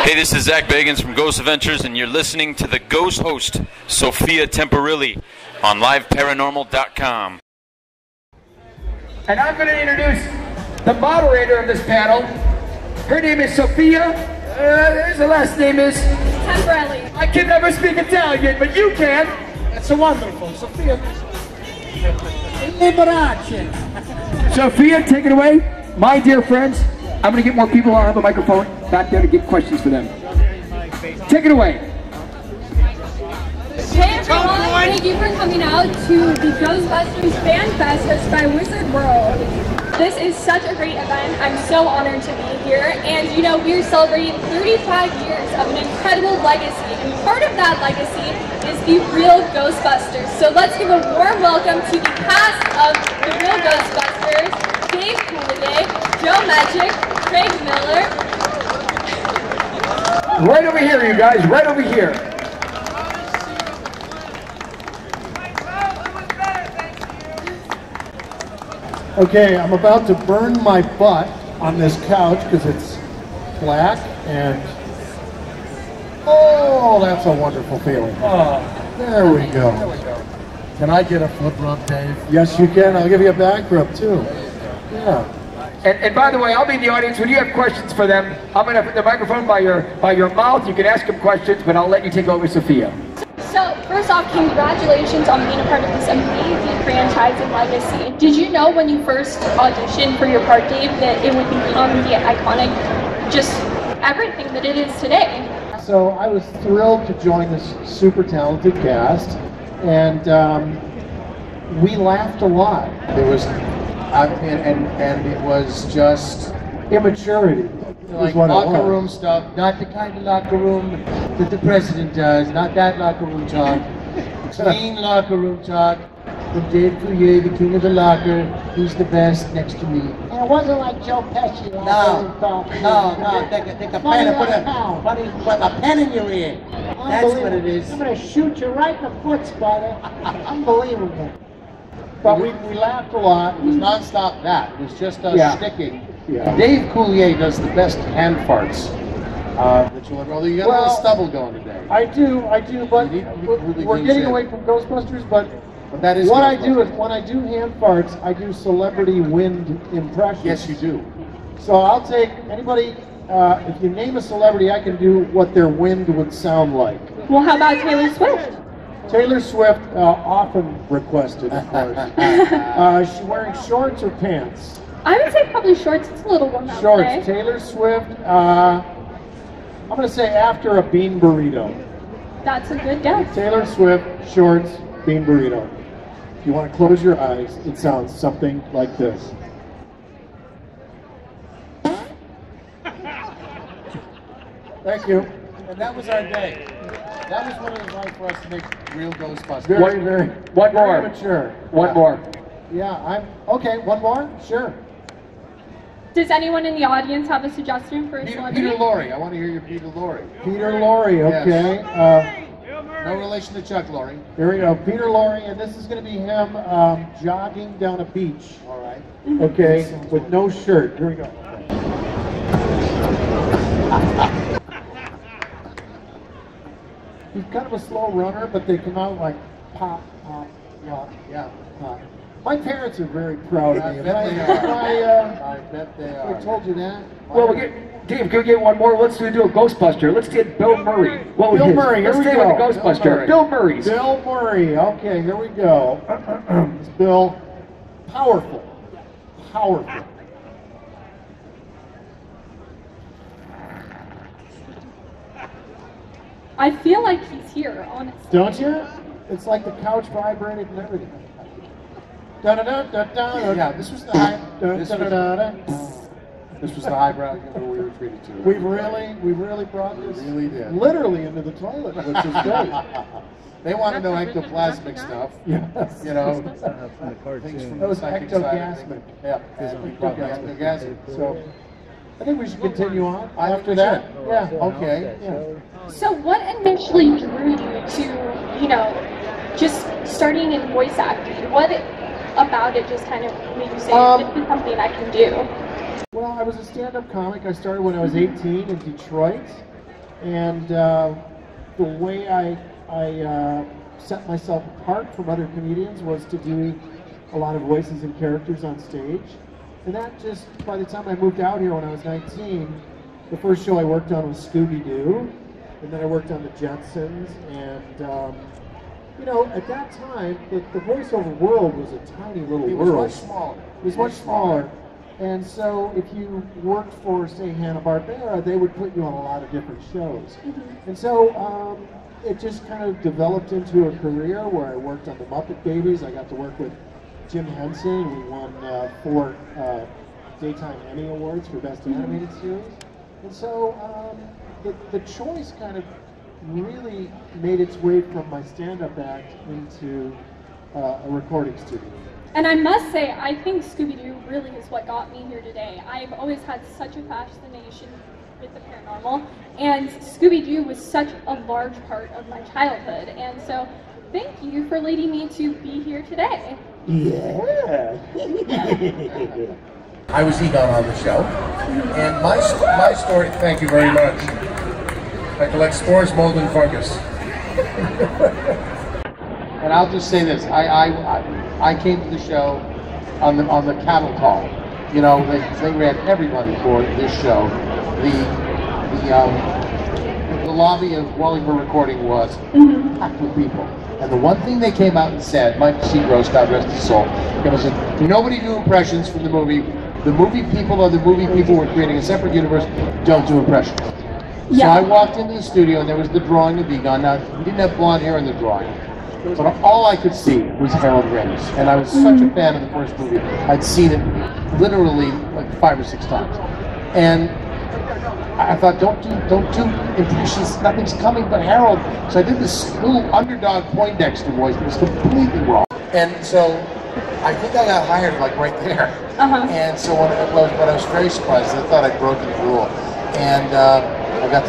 Hey, this is Zach Bagans from Ghost Adventures, and you're listening to the Ghost Host Sophia Temperilli on liveparanormal.com. And I'm going to introduce the moderator of this panel. Her name is Sophia. Her last name is Temperilli. I can never speak Italian, but you can. That's so wonderful, Sophia. LaMarche. Sophia, take it away. My dear friends, I'm going to get more people on the microphone back there to get questions for them. Take it away. Hey everyone, thank you for coming out to the Ghostbusters Fan Fest hosted by Wizard World. This is such a great event. I'm so honored to be here. And you know, we're celebrating 35 years of an incredible legacy. And part of that legacy is the Real Ghostbusters. So let's give a warm welcome to the cast of the Real Ghostbusters: Dave Coulier, JOE MEDJUCK, Craig Miller. Right over here, you guys, right over here. Okay, I'm about to burn my butt on this couch because it's black and oh, that's a wonderful feeling. Oh, there we go. Can I get a foot rub, Dave? Yes, you can. I'll give you a back rub too. Yeah. And by the way, I'll be in the audience when you have questions for them. I'm going to put the microphone by your mouth. You can ask them questions, but I'll let you take over, Sophia. So, first off, congratulations on being a part of this amazing franchise and legacy. Did you know when you first auditioned for your part, Dave, that it would become the iconic, just everything that it is today? So I was thrilled to join this super talented cast, and we laughed a lot. There was, and it was just immaturity. Like locker room stuff, not the kind of locker room that the president does, not that locker room talk. Clean locker room talk from Dave Coulier, the king of the locker, who's the best next to me. And it wasn't like Joe Pesci. No, take a pen and put a pen in your ear. That's what it is. I'm going to shoot you right in the foot, Spider. Unbelievable. But we laughed a lot. It was nonstop that. It was just us sticking. Yeah. Dave Coulier does the best hand farts that you'll ever. Although you got a little stubble going today. I do, but we're getting away from Ghostbusters. But that is what I do is when I do hand farts, I do celebrity wind impressions. Yes, you do. So I'll take anybody. If you name a celebrity, I can do what their wind would sound like. Well, how about Taylor Swift? Taylor Swift, often requested, of course. Is she wearing shorts or pants? I would say probably shorts. It's a little warm out Shorts. today. Taylor Swift. I'm going to say after a bean burrito. That's a good guess. Taylor Swift, shorts, bean burrito. If you want to close your eyes, it sounds something like this. Thank you. And that was our day. That was what it was like for us to make Real Ghostbusters. One more. Mature. One more. Yeah, okay, one more? Sure. Does anyone in the audience have a suggestion for a celebrity? Peter Lorre. I want to hear your Peter Lorre. Peter Lorre, okay. Yes. No relation to Chuck Lorre. Here we go. Peter Lorre, and this is going to be him jogging down a beach. All right. Okay, with no shirt. Here we go. He's kind of a slow runner, but they come out like pop, pop, rock, yeah, pop. My parents are very proud of me. I bet they are. I told you that. Well, Dave, can we get one more? Let's do a Ghostbuster. Let's get Bill Murray. Bill Murray, here we go. Let's stay with the Ghostbuster. Bill Murray. Bill Murray. Okay, here we go. It's Bill. Powerful. Powerful. I feel like he's here, honestly. Don't you? It's like the couch vibrated and everything. Da-da-da-da-da. Yeah, this was the high. This was the highbrow humor we were treated to. We really brought this. We really did. Literally into the toilet, which is great. They want to know ectoplasmic stuff. Yes. You know, things from that was ectogasmic. Yeah, ectogasmic. So, I think we should continue on after that. Yeah. Okay. Yeah. So, what initially drew you to, just starting in voice acting? What about it just kind of made you say, this is something I can do? Well, I was a stand-up comic. I started when I was 18 in Detroit, And the way I set myself apart from other comedians was to do a lot of voices and characters on stage. And that just, by the time I moved out here when I was 19, the first show I worked on was Scooby-Doo, and then I worked on the Jetsons, and you know, at that time, the voiceover world was a tiny little world. It was much smaller. It was much smaller. And so if you worked for, say, Hanna-Barbera, they would put you on a lot of different shows. And so it just kind of developed into a career where I worked on the Muppet Babies. I got to work with Jim Henson. We won 4 Daytime Emmy Awards for Best Animated Series. And so the choice kind of really made its way from my stand-up act into a recording studio. And I must say, I think Scooby-Doo really is what got me here today. I've always had such a fascination with the paranormal, and Scooby-Doo was such a large part of my childhood. And so, thank you for leading me to be here today. Yeah. I was Egon on the show, and my story, thank you very much. I collect spores, mold, and fungus. And I'll just say this, I came to the show on the cattle call. You know, they ran everybody for this show. The lobby of Wellington Recording was packed with people. And the one thing they came out and said, Mike Seagross, God rest his soul, it was that nobody do impressions from the movie. The movie people are the movie people. We're creating a separate universe. Don't do impressions. Yeah. So I walked into the studio and there was the drawing of Egon. Now, he didn't have blonde hair in the drawing, but all I could see was Harold Ramis. And I was such a fan of the first movie. I'd seen it literally like 5 or 6 times. And I thought, don't do impressions, nothing's coming but Harold. So I did this little underdog Poindexter voice that was completely wrong. And so I think I got hired like right there. And so when I was very surprised, I thought I'd broken the rule. And I got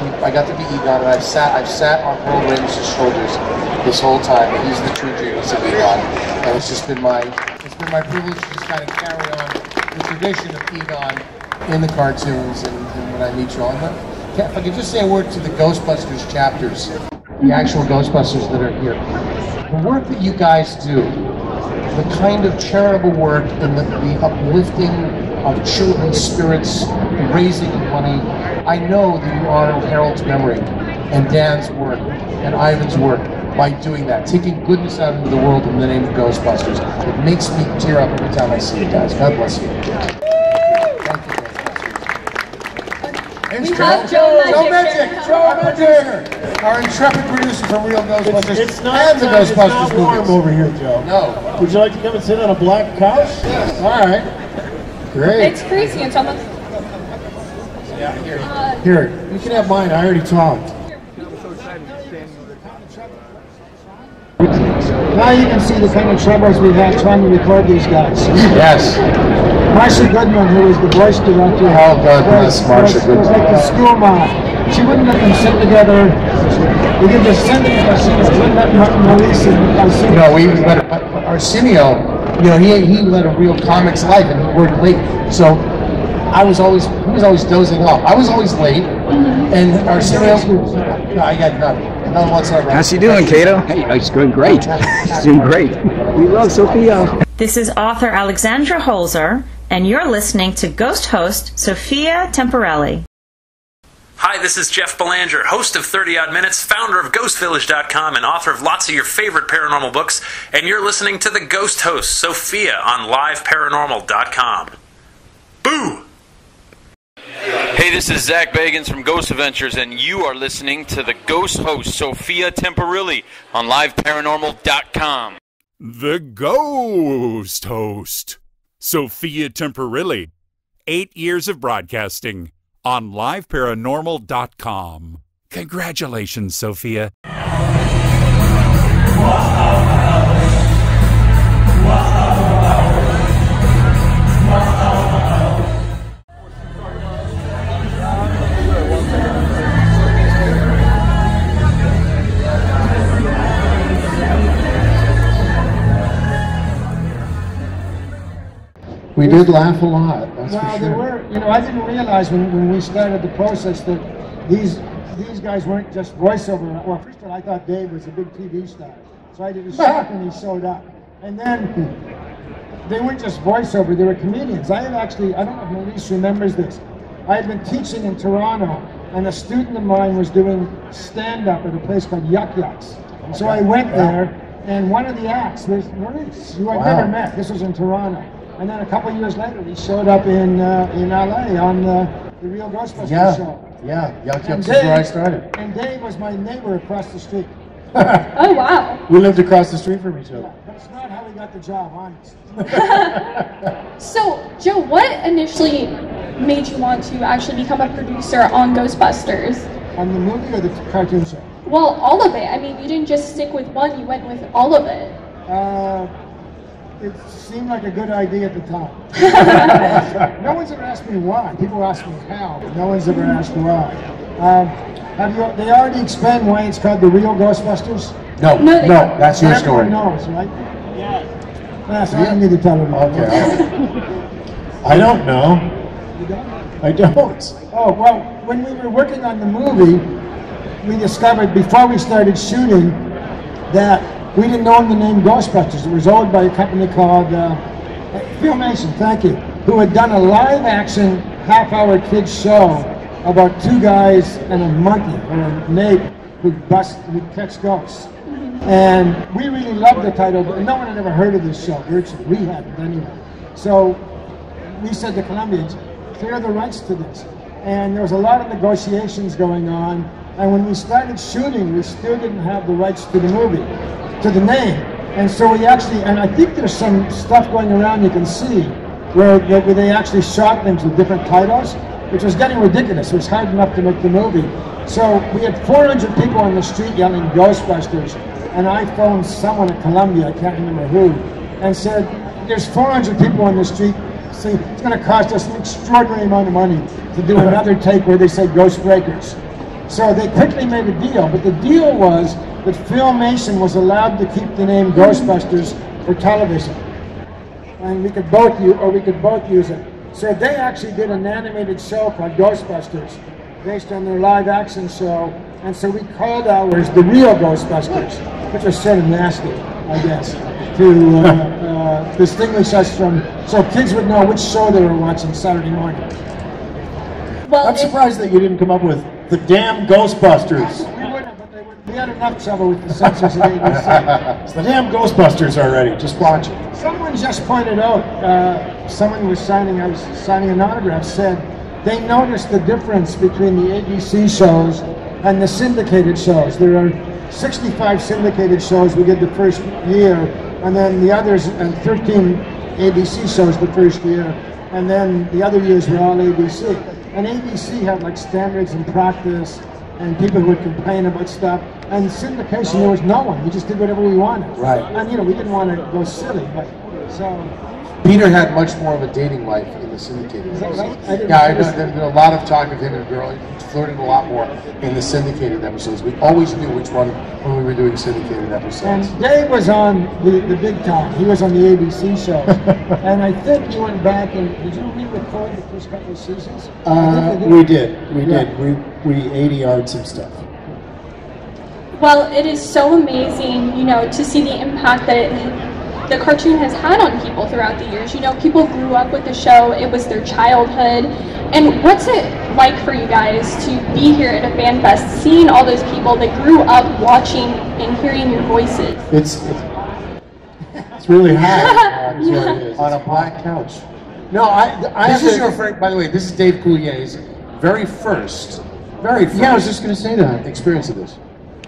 to be Egon, and I've sat on Harold Ramis' shoulders this whole time. And he's the true genius of Egon, and it's been my privilege to just kind of carry on the tradition of Egon in the cartoons and when I meet you all. If I could just say a word to the Ghostbusters chapters, the actual Ghostbusters that are here. The work that you guys do, the kind of charitable work and the uplifting of children's spirits, the raising of money. I know that you honor Harold's memory and Dan's work and Ivan's work by doing that, taking goodness out into the world in the name of Ghostbusters. It makes me tear up every time I see you guys. God bless you. Thank you. We have JOE MEDJUCK, our intrepid producer from Real Ghostbusters and the Ghostbusters movies. Over here, Joe. No. Would you like to come and sit on a black couch? Yes. All right. Great. It's crazy. It's almost... Yeah, here. Here, you can have mine. I already talked. Now you can see the kind of troubles we've had trying to record these guys. Yes. Marcia Goodman, who was the voice director, Oh, God bless Marcia Goodman. was like the school mom. She wouldn't let them sit together. We did the singing, but she wouldn't let Maurice and Arsenio. No, we even let Arsenio, you know, he led a real comics life and he worked late. So he was always dozing off. I was always late, and Arsenio, no, I got none whatsoever. How's she doing, Kato? Hey, it's going great. She's doing great. We love Sophia. This is author Alexandra Holzer, and you're listening to Ghost Host Sophia Temperilli. Hi, this is Jeff Belanger, host of 30 Odd Minutes, founder of GhostVillage.com, and author of lots of your favorite paranormal books, and you're listening to the Ghost Host Sophia on LiveParanormal.com. Boo! Hey, this is Zach Bagans from Ghost Adventures, and you are listening to the Ghost Host Sophia Temperilli on LiveParanormal.com. The Ghost Host Sophia Temperilli. 8 years of broadcasting on LiveParanormal.com. Congratulations, Sophia. We did laugh a lot, that's for Well, sure. there were, you know, I didn't realize when we started the process that these these guys weren't just voiceover. Well, first of all, I thought Dave was a big TV star, so I did a shot when he showed up. And then they weren't just voiceover, they were comedians. I had actually, I don't know if Maurice remembers this, I had been teaching in Toronto, and a student of mine was doing stand-up at a place called Yuck Yucks. And so I went there, and one of the acts was Maurice, who I'd never met. This was in Toronto. And then a couple of years later, he showed up in LA on the Real Ghostbusters show. Yeah, Yuck Yucks is where I started. And Dave was my neighbor across the street. Oh, wow. We lived across the street from each other. Yeah, but it's not how we got the job, honest. So, Joe, what initially made you want to actually become a producer on Ghostbusters? On the movie or the cartoon show? Well, all of it. I mean, you didn't just stick with one, you went with all of it. It seemed like a good idea at the time. No one's ever asked me why. People ask me how, but no one's ever asked why. They already explained why it's called the Real Ghostbusters? No, that's your story. Everyone knows, right? Yeah. So I don't need to tell them. Okay. I don't know. You don't? I don't. Oh, well, when we were working on the movie, we discovered before we started shooting that we didn't own the name Ghostbusters. It was owned by a company called Filmation, thank you, who had done a live-action half-hour kids show about two guys and a monkey, or a nape, who catch ghosts. And we really loved the title, but no one had ever heard of this show, virtually. We hadn't anyway. So we said to Columbia, clear the rights to this. And there was a lot of negotiations going on, and when we started shooting, we still didn't have the rights to the movie, to the name. And so we actually, and I think there's some stuff going around you can see, where they actually shot things with different titles, which was getting ridiculous. It was hard enough to make the movie. So we had 400 people on the street yelling Ghostbusters, and I phoned someone at Columbia, I can't remember who, and said, there's 400 people on the street, so it's going to cost us an extraordinary amount of money to do another take where they say Ghost Breakers. So they quickly made a deal, but the deal was that Filmation was allowed to keep the name Ghostbusters for television. And we could both use it. So they actually did an animated show called Ghostbusters, based on their live action show, and so we called ours the Real Ghostbusters, which was sort of nasty, I guess, to distinguish us from, so kids would know which show they were watching Saturday morning. Well, I'm surprised that you didn't come up with the damn Ghostbusters. We wouldn't, but we had enough trouble with the censors at ABC. It's the damn Ghostbusters already, just watch it. Someone just pointed out, someone was signing, I was signing an autograph, said they noticed the difference between the ABC shows and the syndicated shows. There are 65 syndicated shows we did the first year, and then the others, and 13 ABC shows the first year, and then the other years were all ABC. And ABC had like standards and practice, and people would complain about stuff. And syndication, there was no one. We just did whatever we wanted. Right. And we didn't want to go silly, but so. Peter had much more of a dating life in the syndicated Is that episodes. right? There's been a lot of talk of him and girl. He flirted a lot more in the syndicated episodes. We always knew which one when we were doing syndicated episodes. And Dave was on the big time. He was on the ABC show. And I think you went back and, did you re-record the first couple of seasons? We did. We We ADR'd some stuff. Well, it is so amazing, to see the impact that the cartoon has had on people throughout the years. People grew up with the show, it was their childhood. And what's it like for you guys to be here at a fan fest, seeing all those people that grew up watching and hearing your voices? It's really hot on a black couch. No, this is your friend, by the way, this is Dave Coulier's very first. Yeah, I was just going to say that, experience of this.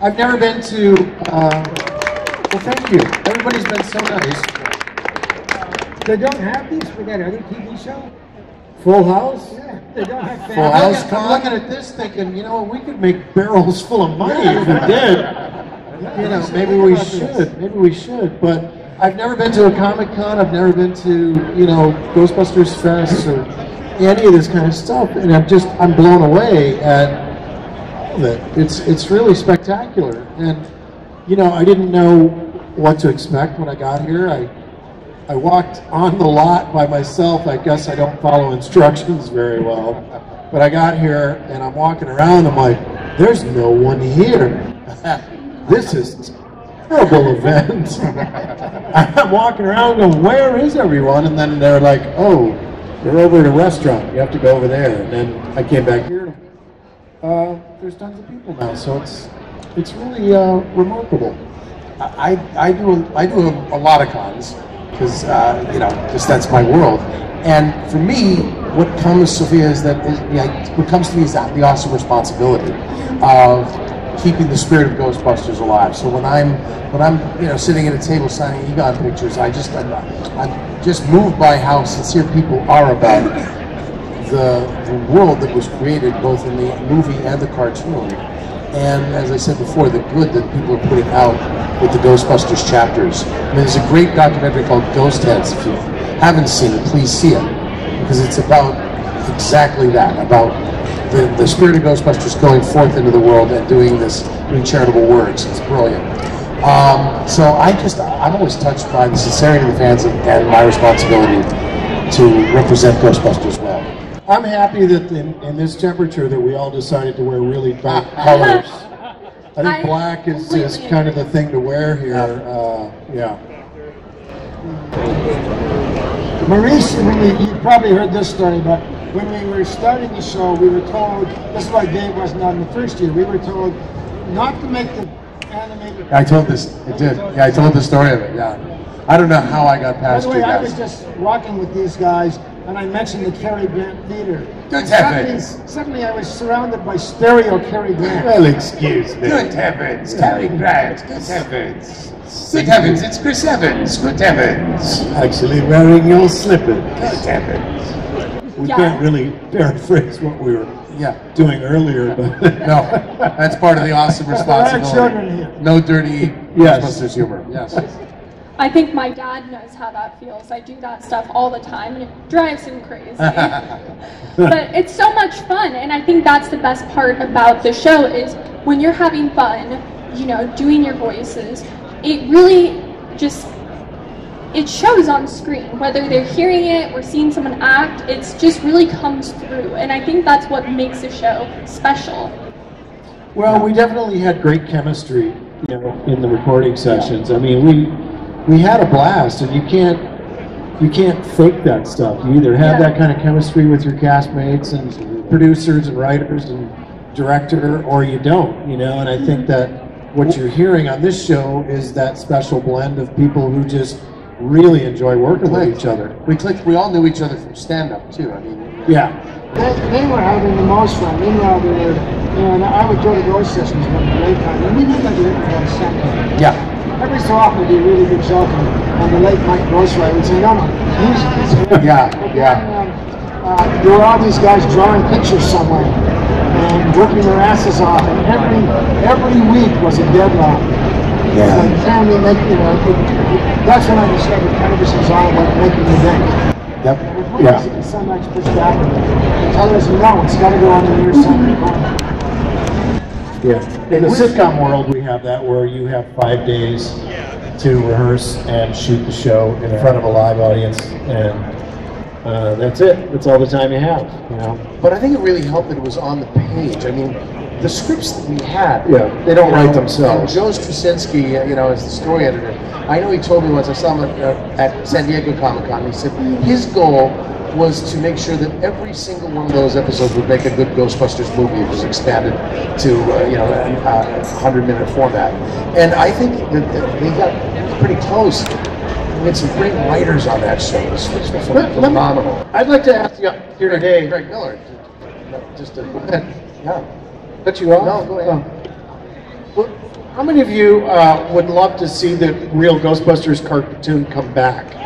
I've never been to, well, thank you. Everybody's been so nice. They don't have these for that other TV show? Full House? Yeah, they don't have fans. Full House. I'm looking at this thinking, we could make barrels full of money if we did. Maybe we should. Maybe we should. But I've never been to a Comic-Con. I've never been to, Ghostbusters Fest or any of this kind of stuff. And I'm blown away at all of it. It's really spectacular. And, I didn't know what to expect when I got here. I walked on the lot by myself. I guess I don't follow instructions very well. But I got here and I'm walking around. I'm like, there's no one here. This is a terrible event. I'm walking around going, where is everyone? And then they're like, oh, you're over at a restaurant. You have to go over there. And then I came back here. There's tons of people now, so it's really remarkable. I do a lot of cons because you know, just that's my world. And for me, what comes, Sophia, is that what comes to me is the awesome responsibility of keeping the spirit of Ghostbusters alive. So when I'm you know, sitting at a table signing Egon pictures, I'm just moved by how sincere people are about the world that was created both in the movie and the cartoon. And as I said before, the good that people are putting out with the Ghostbusters chapters. I mean, there's a great documentary called Ghost Heads. If you haven't seen it, please see it, because it's about exactly that, about the spirit of Ghostbusters going forth into the world and doing charitable works. It's brilliant. So I'm always touched by the sincerity of the fans and my responsibility to represent Ghostbusters well. I'm happy that in this temperature that we all decided to wear really dark colors. I think black is kind of the thing to wear here. Yeah. Maurice, you probably heard this story, but when we were starting the show, we were told, this is why Dave wasn't on the first year, we were told not to make the animated... I told this, I did. Yeah, I told the story of it, yeah. I don't know how I got past you guys. By the way, I was just walking with these guys, and I mentioned the Cary Grant Theater. Good heavens! Suddenly I was surrounded by stereo Cary Grant. Well, excuse me. Good heavens, Cary Grant, good heavens. Good heavens, it's Chris Evans, good heavens. Actually wearing your slippers. Good heavens. We can't really paraphrase what we were doing earlier, but no, that's part of the awesome responsibility. No dirty Ghostbusters humor. Yes. I think my dad knows how that feels. I do that stuff all the time, and it drives him crazy. But it's so much fun, and I think that's the best part about the show is when you're having fun, you know, doing your voices, it really just, it shows on screen. Whether they're hearing it or seeing someone act, it just really comes through, and I think that's what makes the show special. Well, we definitely had great chemistry, you know, in the recording sessions. I mean, we had a blast, and you can't fake that stuff. You either have that kind of chemistry with your castmates and producers and writers and director, or you don't, you know. And I think that what you're hearing on this show is that special blend of people who just really enjoy working with each other. We clicked. We all knew each other from stand-up too. I mean, yeah. They were having the most fun. Meanwhile, they were, and I would go to ghost sessions when the late time, and we knew that we didn't have Sunday. Yeah. Every so often, it'd be a really good joke, and the late night ghost writer would say, no, he's great. Yeah, there were all these guys drawing pictures somewhere and working their asses off, and every week was a deadline. Yeah. And can we make, you know, that's when I discovered television is all about making the day. Yep. Yeah. Some nights push back and tell us, no, it's got to go on the near Sunday morning. Yeah. In the sitcom world, we have that where you have 5 days to rehearse and shoot the show in front of a live audience, and that's it. That's all the time you have, you know. But I think it really helped that it was on the page. I mean, the scripts that we had, they don't write themselves. And Joe Straczynski, you know, is the story editor. I know he told me once, I saw him at San Diego Comic-Con, he said his goal was to make sure that every single one of those episodes would make a good Ghostbusters movie. It was expanded to, you know, a 100-minute format. And I think that they got pretty close. We had some great writers on that show. It was phenomenal. I'd like to ask you here today, Greg Miller, just to, cut you off? No, go ahead. Well, how many of you would love to see the Real Ghostbusters cartoon come back?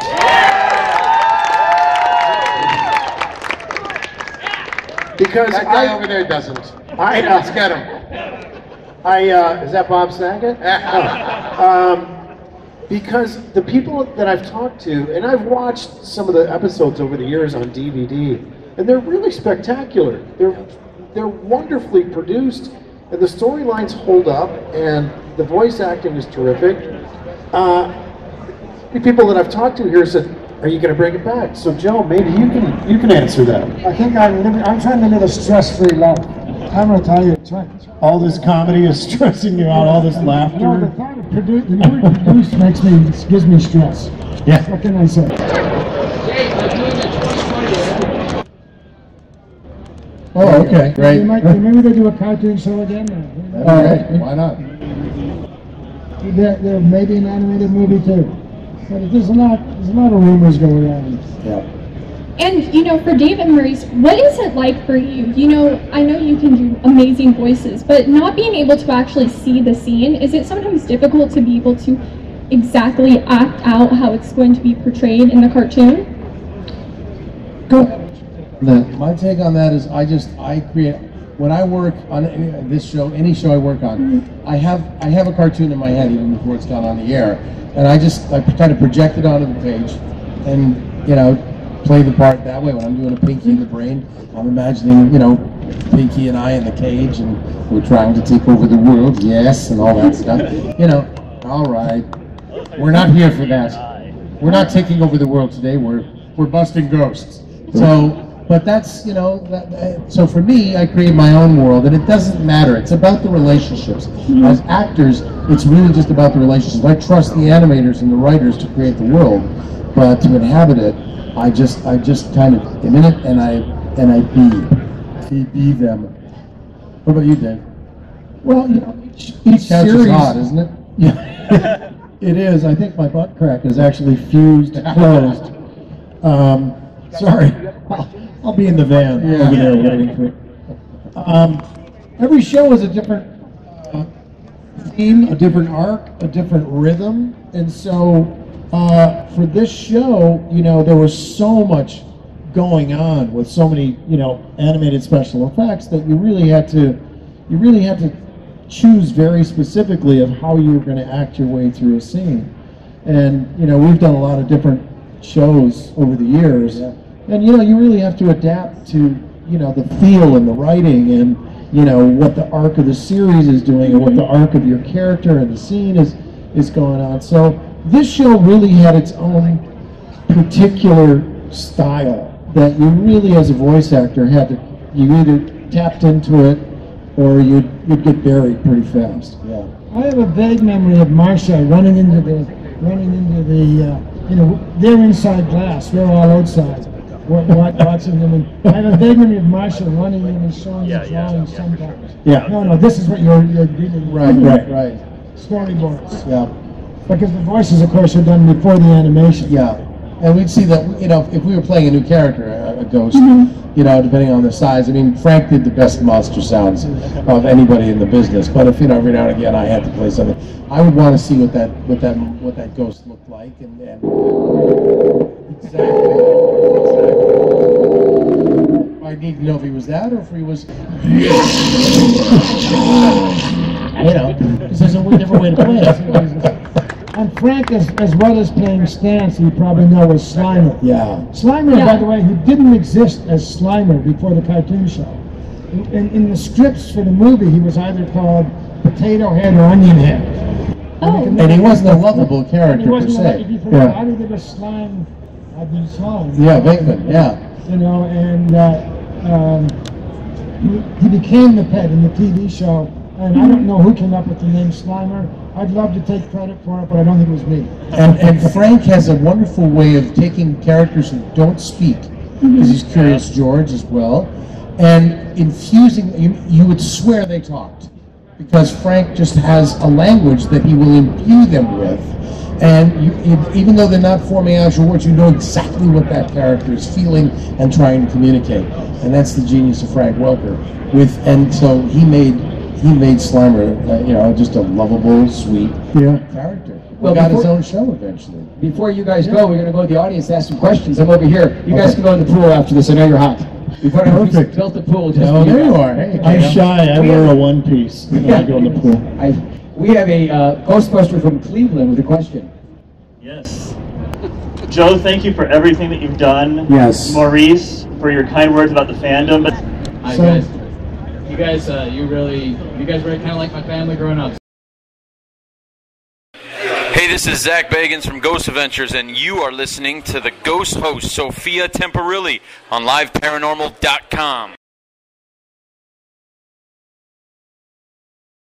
Because that guy over there doesn't. Let's get him. Is that Bob Saget? Because the people that I've talked to, and I've watched some of the episodes over the years on DVD, and they're really spectacular. They're wonderfully produced, and the storylines hold up, and the voice acting is terrific. The people that I've talked to here said, "Are you going to bring it back?" So, Joe, maybe you can answer that. I think I'm trying to live a stress-free life. I'm going to tell you, all this comedy is stressing you out, all this laughter. No, the thought of the word produce gives me stress. Yeah. What can I say? Oh, okay, great. Maybe they do a cartoon show again. All right, why not? There may be an animated movie too. But there's a lot of rumors going on. Yeah. And, for Dave and Maurice, what is it like for you? I know you can do amazing voices, but not being able to actually see the scene, is it sometimes difficult to be able to exactly act out how it's going to be portrayed in the cartoon? Go ahead. My take on that is I create, when I work on this show, any show I work on, I have a cartoon in my head even before it's gone on the air, and I kind of project it onto the page, and play the part that way. When I'm doing a Pinky in the Brain, I'm imagining Pinky and I in the cage, and we're trying to take over the world, yes, and all that stuff. All right, we're not here for that. We're not taking over the world today. We're busting ghosts. So. But that's, so for me, I create my own world, and it doesn't matter. It's about the relationships. As actors, it's really just about the relationships. I trust the animators and the writers to create the world, but to inhabit it, I just kind of am in it, and I be them. What about you, Dave? Well, each couch series is hot, isn't it? Yeah, it is. I think my butt crack is actually fused closed. Sorry. I'll be in the van over there waiting for it. Every show is a different theme, a different arc, a different rhythm, and so for this show, there was so much going on with so many, animated special effects that you really had to choose very specifically of how you were going to act your way through a scene. And we've done a lot of different shows over the years. Yeah. And you really have to adapt to the feel and the writing and what the arc of the series is doing and what the arc of your character and the scene is going on. So this show really had its own particular style that you really, as a voice actor, you either tapped into it or you'd get buried pretty fast. Yeah. I have a vague memory of Marsha running into the they're inside glass, we're all outside. Watching them, and I have a vague memory of Marshall running in and showing the drawings sometimes. Yeah. No, this is what you're dealing with. Right. Storyboards. Yeah. Because the voices, of course, are done before the animation. Yeah. And we'd see that, if we were playing a new character, a ghost, depending on the size. I mean, Frank did the best monster sounds of anybody in the business. But if every now and again I had to play something, I would want to see what that ghost looked like, and exactly. I need to know if he was that or if he was, because there's a different way to play it. And Frank, as well as playing Stance, you probably know, was Slimer. Yeah. Slimer, by the way, who didn't exist as Slimer before the cartoon show. In the scripts for the movie, he was either called Potato Head or Onion Head. And he wasn't a lovable character per se. How did he slime these songs? Yeah, Venkman, yeah. And he became the pet in the TV show, and I don't know who came up with the name Slimer. I'd love to take credit for it, but I don't think it was me. And Frank has a wonderful way of taking characters who don't speak, because he's Curious George as well, and infusing, you would swear they talked, because Frank just has a language that he will imbue them with. And even though they're not forming actual words, you know exactly what that character is feeling and trying to communicate. And that's the genius of Frank Welker. And so he made Slimer, just a lovable, sweet character. Well, got his own show eventually. Before you guys go, we're going to go to the audience to ask some questions. I'm over here. You guys can go in the pool after this. I know you're hot. We've already built the pool. There you are. Hey, I'm shy. I wear a one piece when I go in the pool. We have a Ghostbuster from Cleveland with a question. Yes. Joe, thank you for everything that you've done. Yes. Maurice, for your kind words about the fandom. Hi guys. You guys were kind of like my family growing up. Hey, this is Zach Bagans from Ghost Adventures, and you are listening to the Ghost Host Sophia Temperilli on LiveParanormal.com.